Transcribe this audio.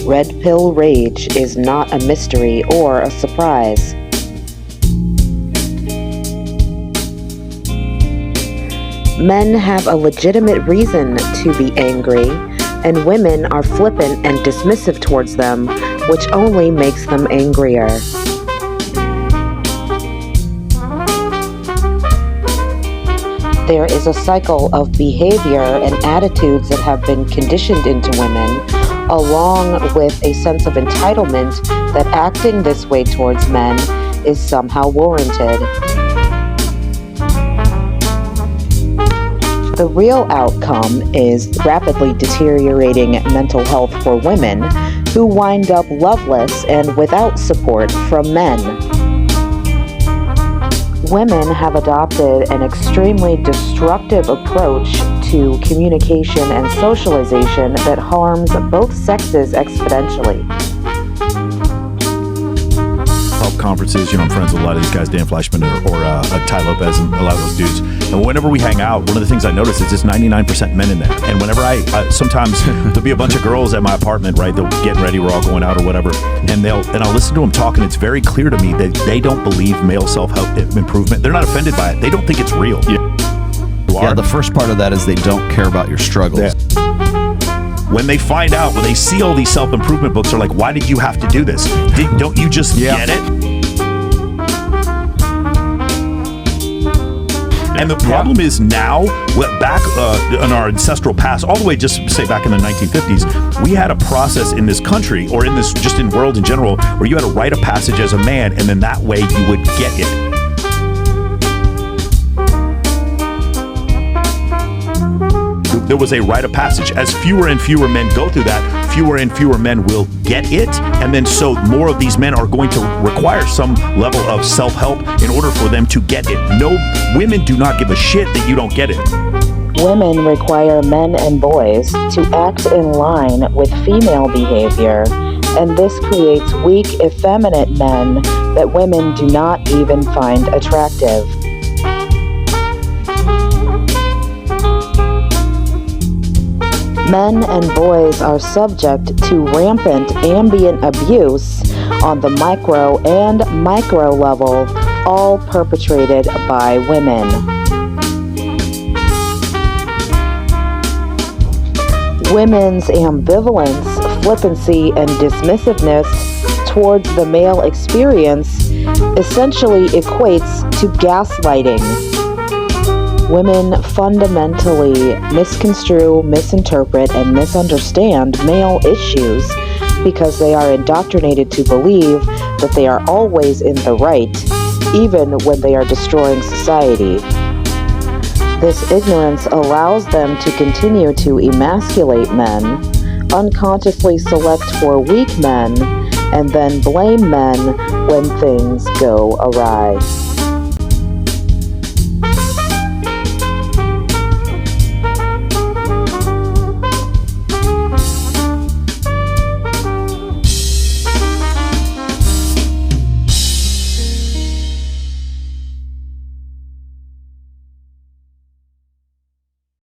Red pill rage is not a mystery or a surprise. Men have a legitimate reason to be angry, and women are flippant and dismissive towards them, which only makes them angrier. There is a cycle of behavior and attitudes that have been conditioned into women, along with a sense of entitlement that acting this way towards men is somehow warranted. The real outcome is rapidly deteriorating mental health for women who wind up loveless and without support from men. Women have adopted an extremely destructive approach to communication and socialization that harms both sexes exponentially. Help conferences, I'm friends with a lot of these guys, Dan Fleischman or Ty Lopez and a lot of those dudes. And whenever we hang out, one of the things I notice is there's 99% men in there. And whenever sometimes there'll be a bunch of girls at my apartment, right? They're getting ready, we're all going out or whatever. And I'll listen to them talk, and it's very clear to me that they don't believe male self-help improvement. They're not offended by it. They don't think it's real. Yeah, the first part of that is they don't care about your struggles. Yeah. When they find out, when they see all these self-improvement books, they're like, why did you have to do this? Don't you just get it? And the problem is now, back in our ancestral past, all the way just say back in the 1950s, we had a process in this country, or in this, just in world in general, where you had to write a passage as a man, and then that way you would get it. There was a rite of passage. As fewer and fewer men go through that, fewer and fewer men will get it. And then so more of these men are going to require some level of self-help in order for them to get it. No, women do not give a shit that you don't get it. Women require men and boys to act in line with female behavior, and this creates weak, effeminate men that women do not even find attractive. Men and boys are subject to rampant ambient abuse on the micro and micro level, all perpetrated by women. Women's ambivalence, flippancy, and dismissiveness towards the male experience essentially equates to gaslighting. Women fundamentally misconstrue, misinterpret, and misunderstand male issues because they are indoctrinated to believe that they are always in the right, even when they are destroying society. This ignorance allows them to continue to emasculate men, unconsciously select for weak men, and then blame men when things go awry.